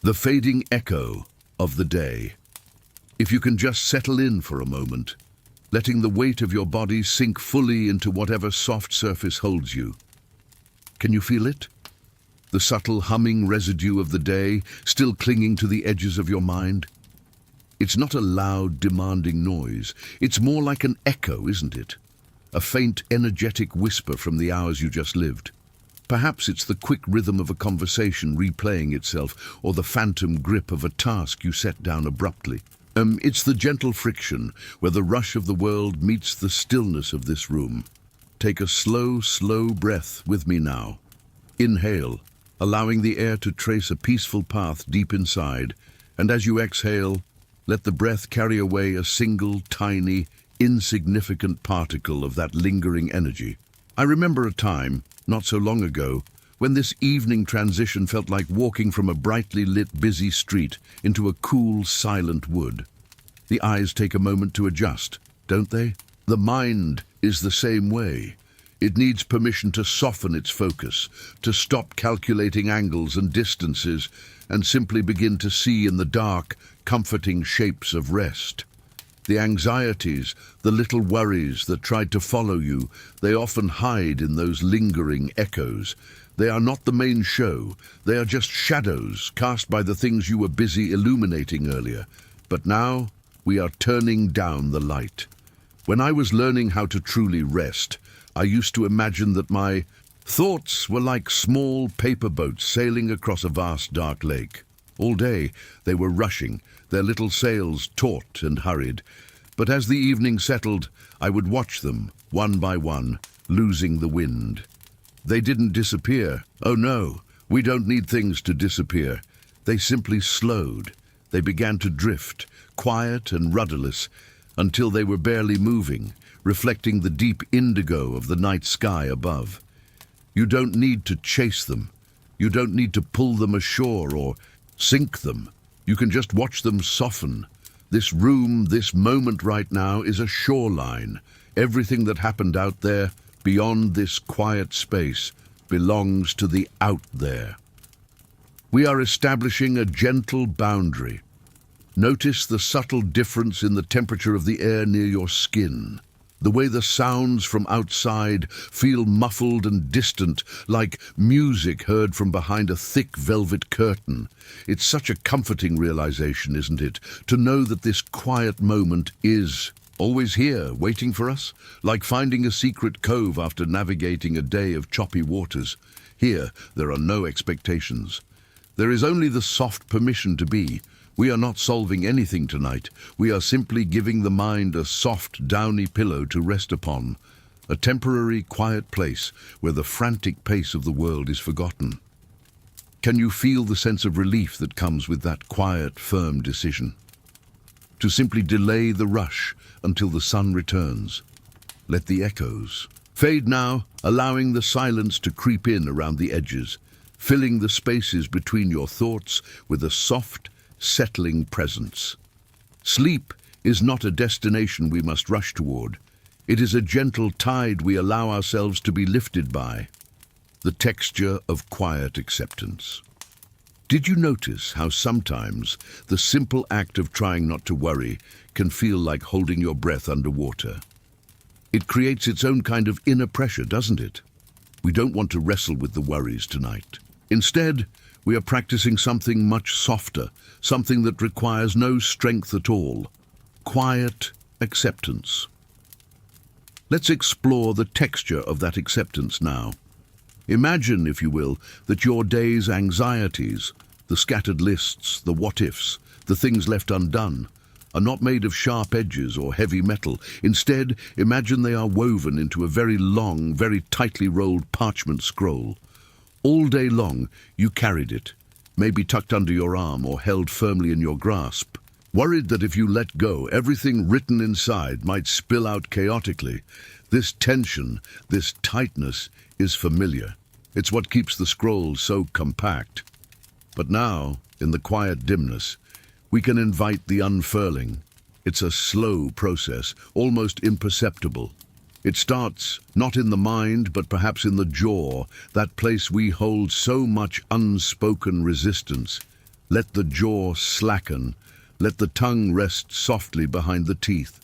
The fading echo of the day. If you can just settle in for a moment, letting the weight of your body sink fully into whatever soft surface holds you. Can you feel it? The subtle humming residue of the day still clinging to the edges of your mind? It's not a loud, demanding noise. It's more like an echo, isn't it? A faint, energetic whisper from the hours you just lived. Perhaps it's the quick rhythm of a conversation replaying itself, or the phantom grip of a task you set down abruptly. It's the gentle friction where the rush of the world meets the stillness of this room. Take a slow, slow breath with me now. Inhale, allowing the air to trace a peaceful path deep inside, and as you exhale, let the breath carry away a single, tiny, insignificant particle of that lingering energy. I remember a time, not so long ago, when this evening transition felt like walking from a brightly lit, busy street into a cool, silent wood. The eyes take a moment to adjust, don't they? The mind is the same way. It needs permission to soften its focus, to stop calculating angles and distances, and simply begin to see in the dark, comforting shapes of rest. The anxieties, the little worries that tried to follow you, they often hide in those lingering echoes. They are not the main show. They are just shadows cast by the things you were busy illuminating earlier. But now, we are turning down the light. When I was learning how to truly rest, I used to imagine that my thoughts were like small paper boats sailing across a vast dark lake. All day, they were rushing, their little sails taut and hurried. But as the evening settled, I would watch them, one by one, losing the wind. They didn't disappear. Oh no, we don't need things to disappear. They simply slowed. They began to drift, quiet and rudderless, until they were barely moving, reflecting the deep indigo of the night sky above. You don't need to chase them. You don't need to pull them ashore or sink them. You can just watch them soften. This room, this moment right now, is a shoreline. Everything that happened out there, beyond this quiet space, belongs to the out there. We are establishing a gentle boundary. Notice the subtle difference in the temperature of the air near your skin. The way the sounds from outside feel muffled and distant, like music heard from behind a thick velvet curtain. It's such a comforting realization, isn't it, to know that this quiet moment is always here, waiting for us, like finding a secret cove after navigating a day of choppy waters. Here, there are no expectations. There is only the soft permission to be. We are not solving anything tonight. We are simply giving the mind a soft, downy pillow to rest upon, a temporary, quiet place where the frantic pace of the world is forgotten. Can you feel the sense of relief that comes with that quiet, firm decision? To simply delay the rush until the sun returns. Let the echoes fade now, allowing the silence to creep in around the edges, filling the spaces between your thoughts with a soft, settling presence. Sleep is not a destination we must rush toward. It is a gentle tide we allow ourselves to be lifted by. The texture of quiet acceptance. Did you notice how sometimes the simple act of trying not to worry can feel like holding your breath underwater? It creates its own kind of inner pressure, doesn't it? We don't want to wrestle with the worries tonight. Instead, we are practicing something much softer, something that requires no strength at all. Quiet acceptance. Let's explore the texture of that acceptance now. Imagine, if you will, that your day's anxieties, the scattered lists, the what-ifs, the things left undone, are not made of sharp edges or heavy metal. Instead, imagine they are woven into a very long, very tightly rolled parchment scroll. All day long, you carried it, maybe tucked under your arm or held firmly in your grasp. Worried that if you let go, everything written inside might spill out chaotically. This tension, this tightness, is familiar. It's what keeps the scroll so compact. But now, in the quiet dimness, we can invite the unfurling. It's a slow process, almost imperceptible. It starts not in the mind, but perhaps in the jaw, that place we hold so much unspoken resistance. Let the jaw slacken. Let the tongue rest softly behind the teeth.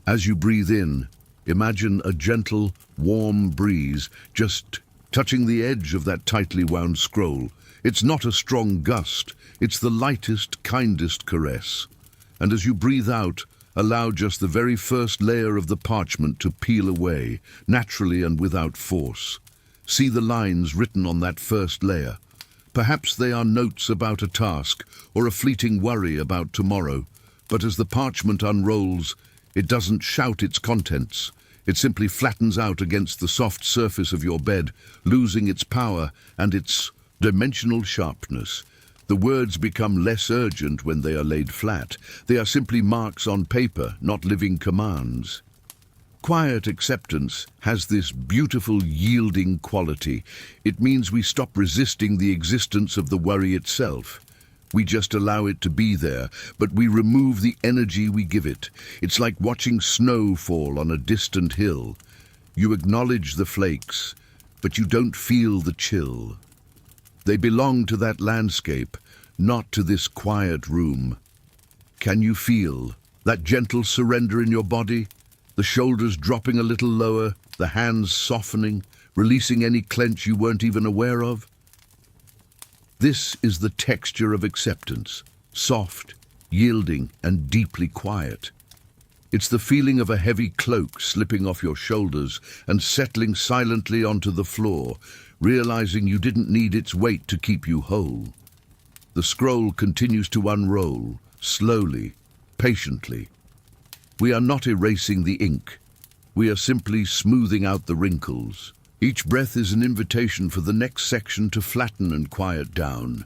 As you breathe in, imagine a gentle, warm breeze just touching the edge of that tightly wound scroll. It's not a strong gust. It's the lightest, kindest caress. And as you breathe out, allow just the very first layer of the parchment to peel away, naturally and without force. See the lines written on that first layer. Perhaps they are notes about a task or a fleeting worry about tomorrow, but as the parchment unrolls, it doesn't shout its contents. It simply flattens out against the soft surface of your bed, losing its power and its dimensional sharpness. The words become less urgent when they are laid flat. They are simply marks on paper, not living commands. Quiet acceptance has this beautiful yielding quality. It means we stop resisting the existence of the worry itself. We just allow it to be there, but we remove the energy we give it. It's like watching snow fall on a distant hill. You acknowledge the flakes, but you don't feel the chill. They belong to that landscape, not to this quiet room. Can you feel that gentle surrender in your body? The shoulders dropping a little lower, the hands softening, releasing any clench you weren't even aware of? This is the texture of acceptance, soft, yielding, and deeply quiet. It's the feeling of a heavy cloak slipping off your shoulders and settling silently onto the floor, realizing you didn't need its weight to keep you whole. The scroll continues to unroll, slowly, patiently. We are not erasing the ink. We are simply smoothing out the wrinkles. Each breath is an invitation for the next section to flatten and quiet down.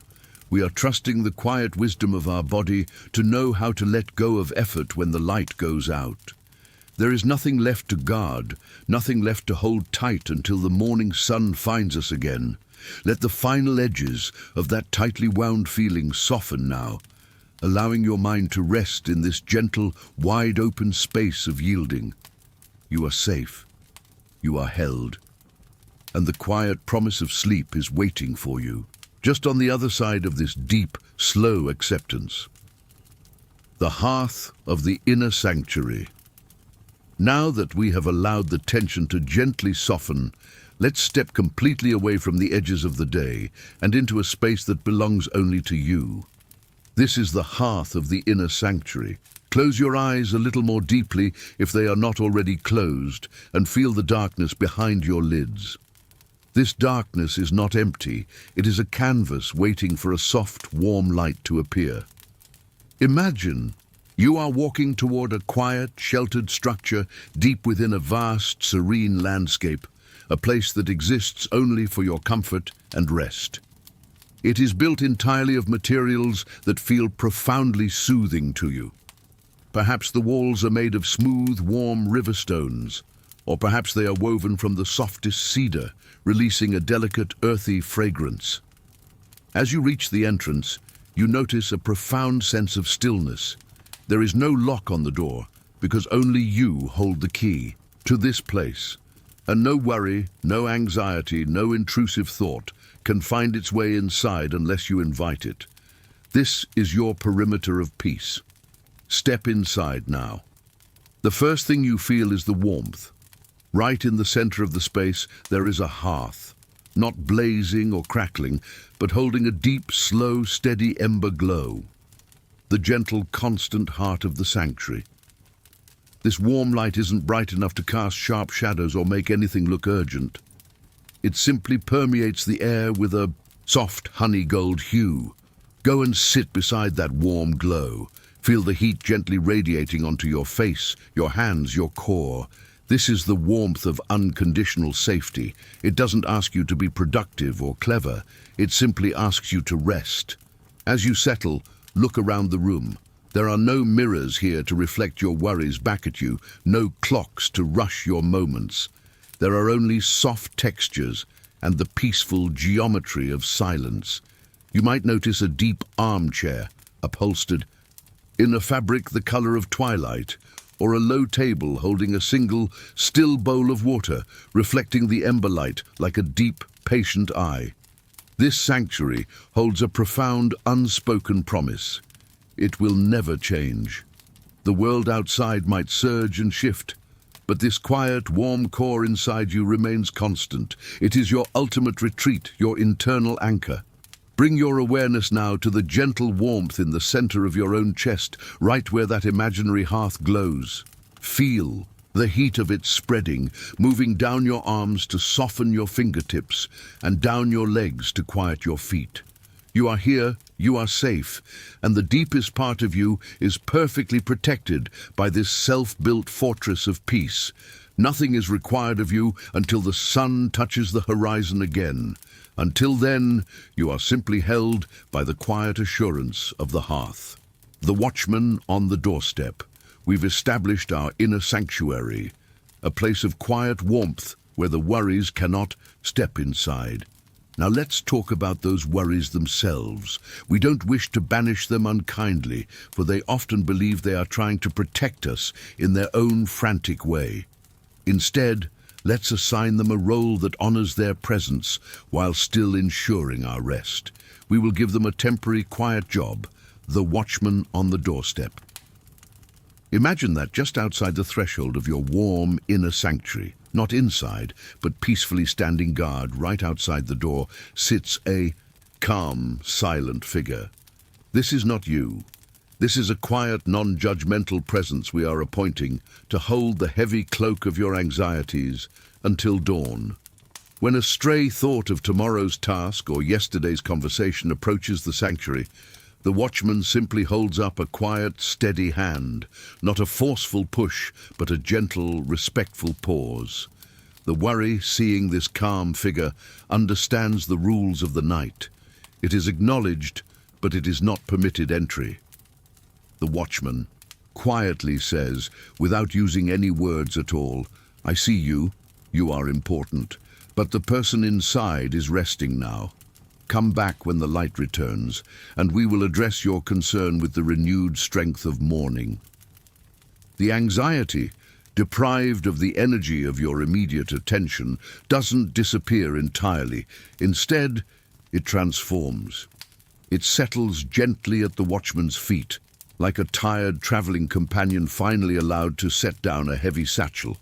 We are trusting the quiet wisdom of our body to know how to let go of effort when the light goes out. There is nothing left to guard, nothing left to hold tight until the morning sun finds us again. Let the final edges of that tightly wound feeling soften now, allowing your mind to rest in this gentle, wide-open space of yielding. You are safe. You are held. And the quiet promise of sleep is waiting for you, just on the other side of this deep, slow acceptance. The hearth of the inner sanctuary. Now that we have allowed the tension to gently soften, let's step completely away from the edges of the day and into a space that belongs only to you. This is the hearth of the inner sanctuary. Close your eyes a little more deeply if they are not already closed, and feel the darkness behind your lids. This darkness is not empty. It is a canvas waiting for a soft, warm light to appear. Imagine you are walking toward a quiet, sheltered structure deep within a vast, serene landscape, a place that exists only for your comfort and rest. It is built entirely of materials that feel profoundly soothing to you. Perhaps the walls are made of smooth, warm river stones, or perhaps they are woven from the softest cedar, releasing a delicate, earthy fragrance. As you reach the entrance, you notice a profound sense of stillness. There is no lock on the door, because only you hold the key to this place. And no worry, no anxiety, no intrusive thought can find its way inside unless you invite it. This is your perimeter of peace. Step inside now. The first thing you feel is the warmth. Right in the center of the space, there is a hearth, not blazing or crackling, but holding a deep, slow, steady ember glow. The gentle, constant heart of the sanctuary. This warm light isn't bright enough to cast sharp shadows or make anything look urgent. It simply permeates the air with a soft honey gold hue. Go and sit beside that warm glow. Feel the heat gently radiating onto your face, your hands, your core. This is the warmth of unconditional safety. It doesn't ask you to be productive or clever. It simply asks you to rest. As you settle, look around the room. There are no mirrors here to reflect your worries back at you, no clocks to rush your moments. There are only soft textures and the peaceful geometry of silence. You might notice a deep armchair, upholstered in a fabric the color of twilight, or a low table holding a single, still bowl of water, reflecting the ember light like a deep, patient eye. This sanctuary holds a profound, unspoken promise. It will never change. The world outside might surge and shift, but this quiet, warm core inside you remains constant. It is your ultimate retreat, your internal anchor. Bring your awareness now to the gentle warmth in the center of your own chest, right where that imaginary hearth glows. Feel the heat of it spreading, moving down your arms to soften your fingertips, and down your legs to quiet your feet. You are here, you are safe, and the deepest part of you is perfectly protected by this self-built fortress of peace. Nothing is required of you until the sun touches the horizon again. Until then, you are simply held by the quiet assurance of the hearth. The watchman on the doorstep. We've established our inner sanctuary, a place of quiet warmth where the worries cannot step inside. Now let's talk about those worries themselves. We don't wish to banish them unkindly, for they often believe they are trying to protect us in their own frantic way. Instead, let's assign them a role that honors their presence while still ensuring our rest. We will give them a temporary quiet job, the watchman on the doorstep. Imagine that just outside the threshold of your warm inner sanctuary, not inside, but peacefully standing guard right outside the door, sits a calm, silent figure. This is not you. This is a quiet, non-judgmental presence we are appointing to hold the heavy cloak of your anxieties until dawn. When a stray thought of tomorrow's task or yesterday's conversation approaches the sanctuary, the watchman simply holds up a quiet, steady hand, not a forceful push, but a gentle, respectful pause. The worry, seeing this calm figure, understands the rules of the night. It is acknowledged, but it is not permitted entry. The watchman quietly says, without using any words at all, "I see you, you are important, but the person inside is resting now. Come back when the light returns, and we will address your concern with the renewed strength of morning." The anxiety, deprived of the energy of your immediate attention, doesn't disappear entirely. Instead, it transforms. It settles gently at the watchman's feet, like a tired traveling companion finally allowed to set down a heavy satchel.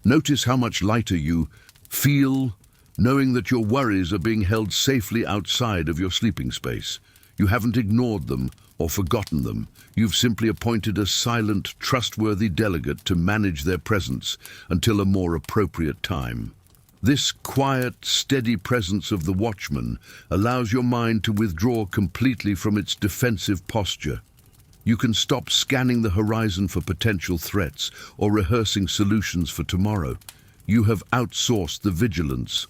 Notice how much lighter you feel, knowing that your worries are being held safely outside of your sleeping space. You haven't ignored them or forgotten them. You've simply appointed a silent, trustworthy delegate to manage their presence until a more appropriate time. This quiet, steady presence of the watchman allows your mind to withdraw completely from its defensive posture. You can stop scanning the horizon for potential threats or rehearsing solutions for tomorrow. You have outsourced the vigilance.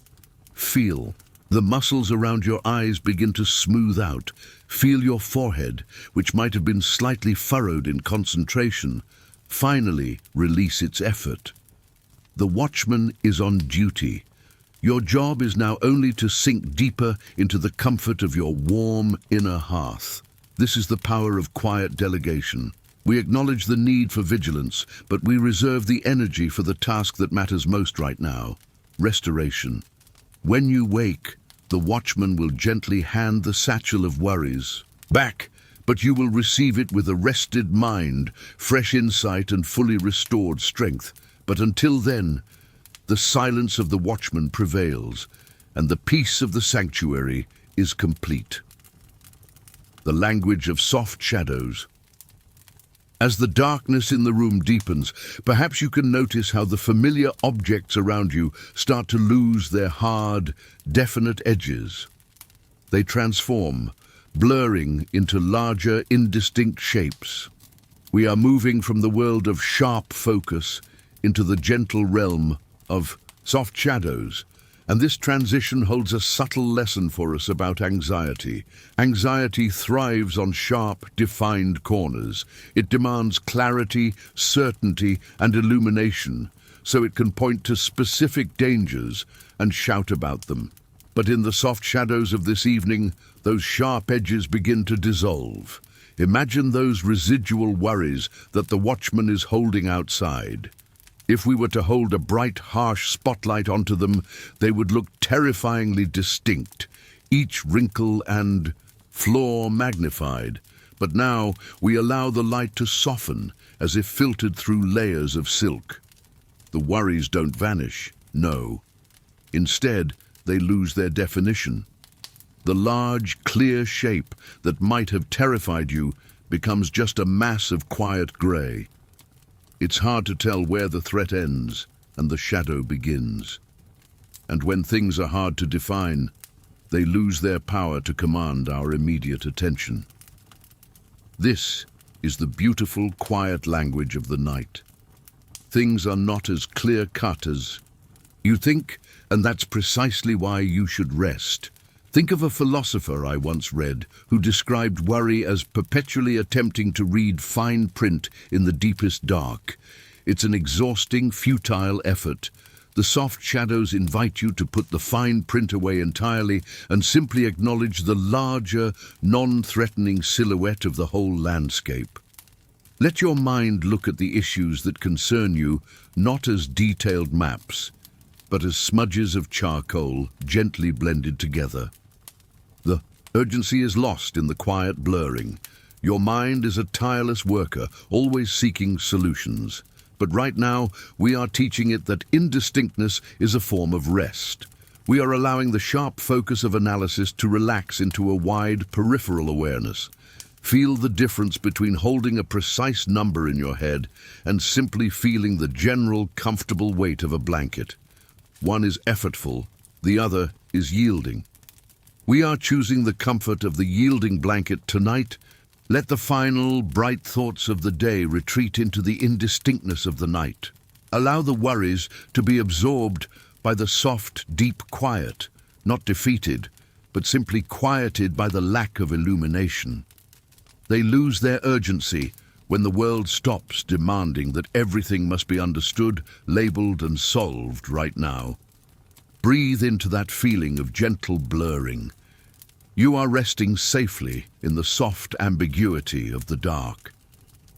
Feel. The muscles around your eyes begin to smooth out. Feel your forehead, which might have been slightly furrowed in concentration, finally release its effort. The watchman is on duty. Your job is now only to sink deeper into the comfort of your warm inner hearth. This is the power of quiet delegation. We acknowledge the need for vigilance, but we reserve the energy for the task that matters most right now: restoration. When you wake, the watchman will gently hand the satchel of worries back, but you will receive it with a rested mind, fresh insight, and fully restored strength. But until then, the silence of the watchman prevails, and the peace of the sanctuary is complete. The language of soft shadows. As the darkness in the room deepens, perhaps you can notice how the familiar objects around you start to lose their hard, definite edges. They transform, blurring into larger, indistinct shapes. We are moving from the world of sharp focus into the gentle realm of soft shadows. And this transition holds a subtle lesson for us about anxiety. Anxiety thrives on sharp, defined corners. It demands clarity, certainty, and illumination, so it can point to specific dangers and shout about them. But in the soft shadows of this evening, those sharp edges begin to dissolve. Imagine those residual worries that the watchman is holding outside. If we were to hold a bright, harsh spotlight onto them, they would look terrifyingly distinct. each wrinkle and flaw magnified. But now we allow the light to soften, as if filtered through layers of silk. The worries don't vanish, no. Instead, they lose their definition. The large, clear shape that might have terrified you becomes just a mass of quiet grey. It's hard to tell where the threat ends and the shadow begins. And when things are hard to define, they lose their power to command our immediate attention. This is the beautiful, quiet language of the night. Things are not as clear-cut as you think, and that's precisely why you should rest. Think of a philosopher I once read who described worry as perpetually attempting to read fine print in the deepest dark. It's an exhausting, futile effort. The soft shadows invite you to put the fine print away entirely and simply acknowledge the larger, non-threatening silhouette of the whole landscape. Let your mind look at the issues that concern you not as detailed maps, but as smudges of charcoal gently blended together. The urgency is lost in the quiet blurring. Your mind is a tireless worker, always seeking solutions. But right now, we are teaching it that indistinctness is a form of rest. We are allowing the sharp focus of analysis to relax into a wide peripheral awareness. Feel the difference between holding a precise number in your head and simply feeling the general, comfortable weight of a blanket. One is effortful, the other is yielding. We are choosing the comfort of the yielding blanket tonight. Let the final, bright thoughts of the day retreat into the indistinctness of the night. Allow the worries to be absorbed by the soft, deep quiet, not defeated, but simply quieted by the lack of illumination. They lose their urgency when the world stops demanding that everything must be understood, labeled, and solved right now. Breathe into that feeling of gentle blurring. You are resting safely in the soft ambiguity of the dark.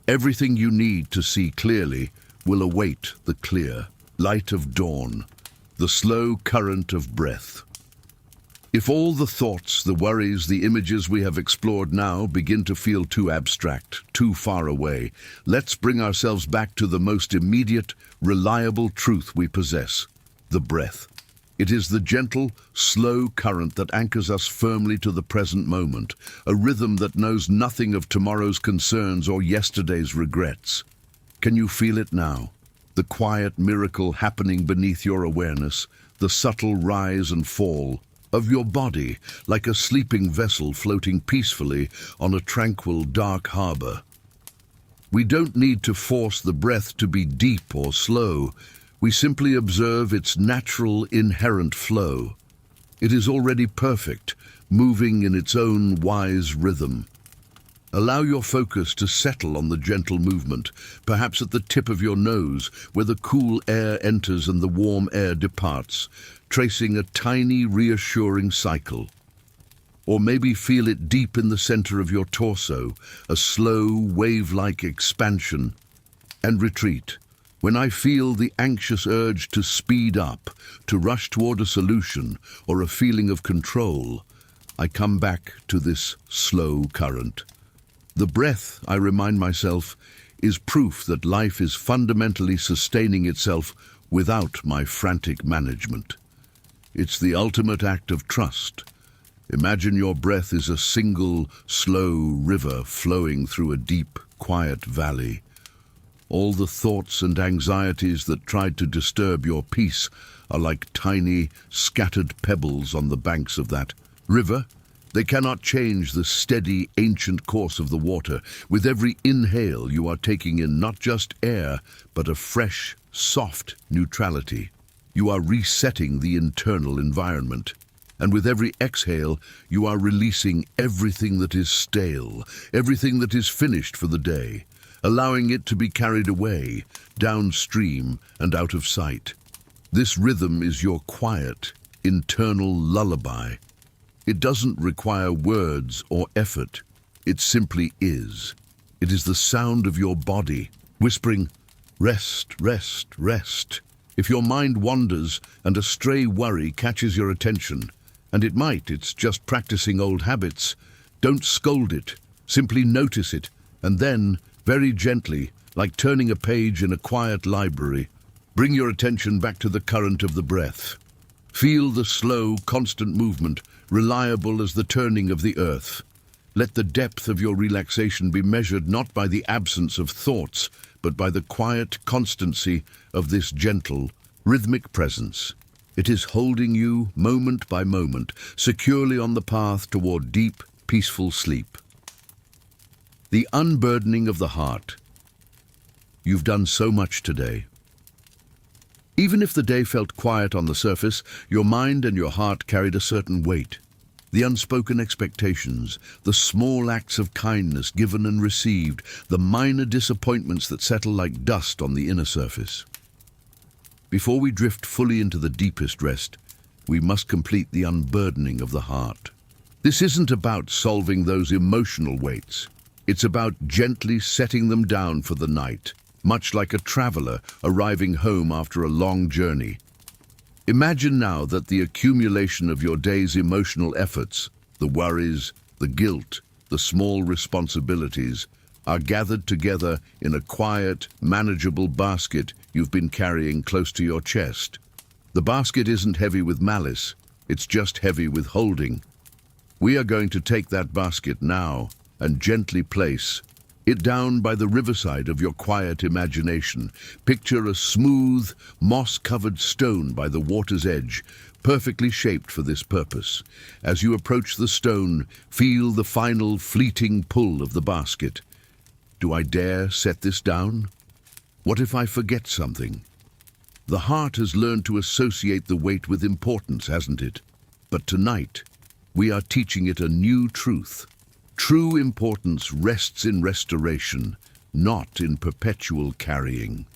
Everything you need to see clearly will await the clear light of dawn, the slow current of breath. If all the thoughts, the worries, the images we have explored now begin to feel too abstract, too far away, let's bring ourselves back to the most immediate, reliable truth we possess, the breath. It is the gentle, slow current that anchors us firmly to the present moment, a rhythm that knows nothing of tomorrow's concerns or yesterday's regrets. Can you feel it now? The quiet miracle happening beneath your awareness, the subtle rise and fall of your body, like a sleeping vessel floating peacefully on a tranquil, dark harbor. We don't need to force the breath to be deep or slow. We simply observe its natural, inherent flow. It is already perfect, moving in its own wise rhythm. Allow your focus to settle on the gentle movement, perhaps at the tip of your nose, where the cool air enters and the warm air departs, tracing a tiny, reassuring cycle. Or maybe feel it deep in the center of your torso, a slow, wave-like expansion and retreat. When I feel the anxious urge to speed up, to rush toward a solution or a feeling of control, I come back to this slow current. The breath, I remind myself, is proof that life is fundamentally sustaining itself without my frantic management. It's the ultimate act of trust. Imagine your breath is a single, slow river flowing through a deep, quiet valley. All the thoughts and anxieties that tried to disturb your peace are like tiny, scattered pebbles on the banks of that river. They cannot change the steady, ancient course of the water. With every inhale, you are taking in not just air, but a fresh, soft neutrality. You are resetting the internal environment. And with every exhale, you are releasing everything that is stale, everything that is finished for the day, allowing it to be carried away, downstream and out of sight. This rhythm is your quiet, internal lullaby. It doesn't require words or effort. It simply is. It is the sound of your body, whispering, "Rest, rest, rest." If your mind wanders and a stray worry catches your attention, And it's just practicing old habits. Don't scold it, simply notice it, and then, very gently, like turning a page in a quiet library, bring your attention back to the current of the breath. Feel the slow, constant movement, reliable as the turning of the earth. Let the depth of your relaxation be measured not by the absence of thoughts, but by the quiet constancy of this gentle, rhythmic presence. It is holding you, moment by moment, securely on the path toward deep, peaceful sleep. The unburdening of the heart. You've done so much today. Even if the day felt quiet on the surface, your mind and your heart carried a certain weight. The unspoken expectations, the small acts of kindness given and received, the minor disappointments that settle like dust on the inner surface. Before we drift fully into the deepest rest, we must complete the unburdening of the heart. This isn't about solving those emotional weights. It's about gently setting them down for the night, much like a traveler arriving home after a long journey. Imagine now that the accumulation of your day's emotional efforts, the worries, the guilt, the small responsibilities, are gathered together in a quiet, manageable basket you've been carrying close to your chest. The basket isn't heavy with malice, it's just heavy with holding. We are going to take that basket now and gently place it down by the riverside of your quiet imagination. Picture a smooth, moss-covered stone by the water's edge, perfectly shaped for this purpose. As you approach the stone, feel the final fleeting pull of the basket. Do I dare set this down? What if I forget something? The heart has learned to associate the weight with importance, hasn't it? But tonight, we are teaching it a new truth. True importance rests in restoration, not in perpetual carrying.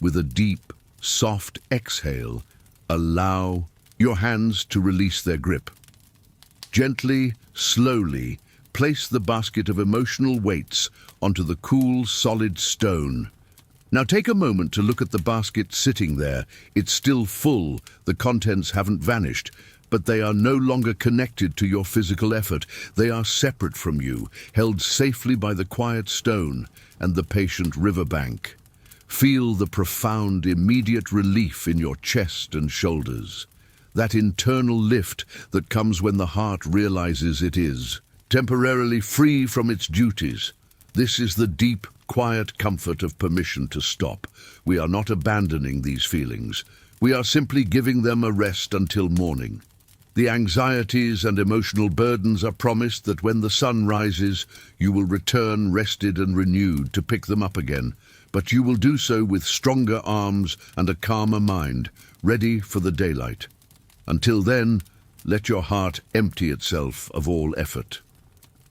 With a deep, soft exhale, allow your hands to release their grip. Gently, slowly, place the basket of emotional weights onto the cool, solid stone. Now take a moment to look at the basket sitting there. It's still full, the contents haven't vanished, but they are no longer connected to your physical effort. They are separate from you, held safely by the quiet stone and the patient riverbank. Feel the profound, immediate relief in your chest and shoulders. That internal lift that comes when the heart realizes it is temporarily free from its duties. This is the deep, quiet comfort of permission to stop. We are not abandoning these feelings. We are simply giving them a rest until morning. The anxieties and emotional burdens are promised that when the sun rises, you will return rested and renewed to pick them up again. But you will do so with stronger arms and a calmer mind, ready for the daylight. Until then, let your heart empty itself of all effort.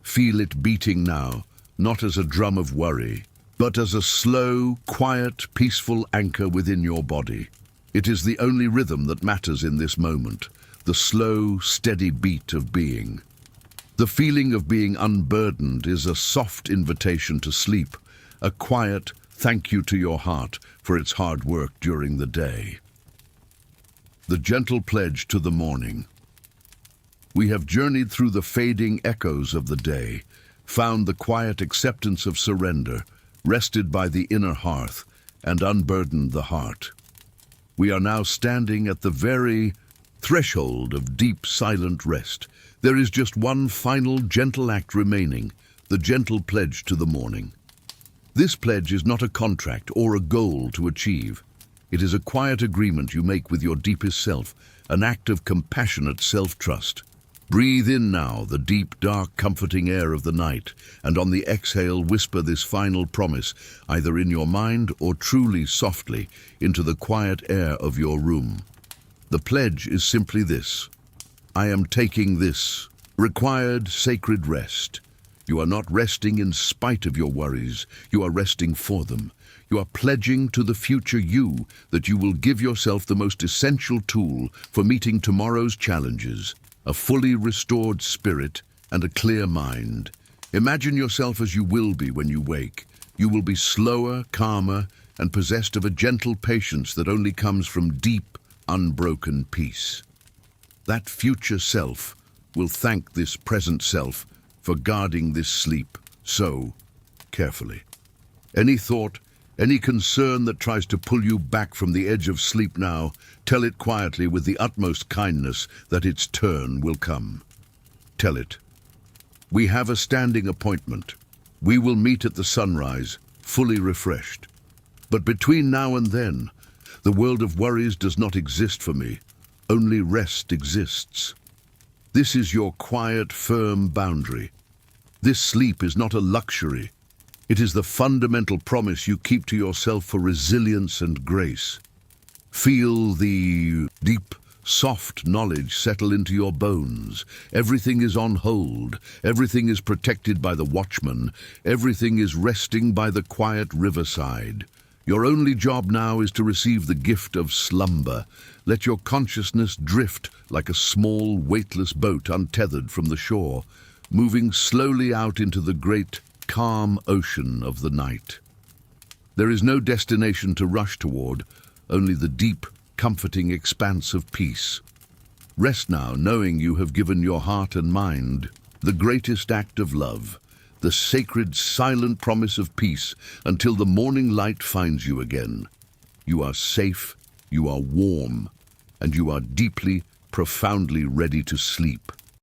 Feel it beating now, not as a drum of worry, but as a slow, quiet, peaceful anchor within your body. It is the only rhythm that matters in this moment, the slow, steady beat of being. The feeling of being unburdened is a soft invitation to sleep, a quiet thank you to your heart for its hard work during the day. The gentle pledge to the morning. We have journeyed through the fading echoes of the day, found the quiet acceptance of surrender, rested by the inner hearth, and unburdened the heart. We are now standing at the very threshold of deep, silent rest. There is just one final gentle act remaining, the gentle pledge to the morning. This pledge is not a contract or a goal to achieve. It is a quiet agreement you make with your deepest self, an act of compassionate self-trust. Breathe in now the deep, dark, comforting air of the night, and on the exhale whisper this final promise, either in your mind or truly softly, into the quiet air of your room. The pledge is simply this: I am taking this required sacred rest. You are not resting in spite of your worries, you are resting for them. You are pledging to the future you that you will give yourself the most essential tool for meeting tomorrow's challenges: a fully restored spirit and a clear mind. Imagine yourself as you will be when you wake. You will be slower, calmer, and possessed of a gentle patience that only comes from deep, unbroken peace. That future self will thank this present self for guarding this sleep so carefully. Any thought, any concern that tries to pull you back from the edge of sleep now, tell it quietly with the utmost kindness that its turn will come. Tell it, we have a standing appointment. We will meet at the sunrise, fully refreshed. But between now and then, the world of worries does not exist for me. Only rest exists. This is your quiet, firm boundary. This sleep is not a luxury. It is the fundamental promise you keep to yourself for resilience and grace. Feel the deep, soft knowledge settle into your bones. Everything is on hold. Everything is protected by the watchman. Everything is resting by the quiet riverside. Your only job now is to receive the gift of slumber. Let your consciousness drift like a small, weightless boat untethered from the shore, moving slowly out into the great, calm ocean of the night. There is no destination to rush toward, only the deep, comforting expanse of peace. Rest now, knowing you have given your heart and mind the greatest act of love, the sacred, silent promise of peace until the morning light finds you again. You are safe, you are warm, and you are deeply, profoundly ready to sleep.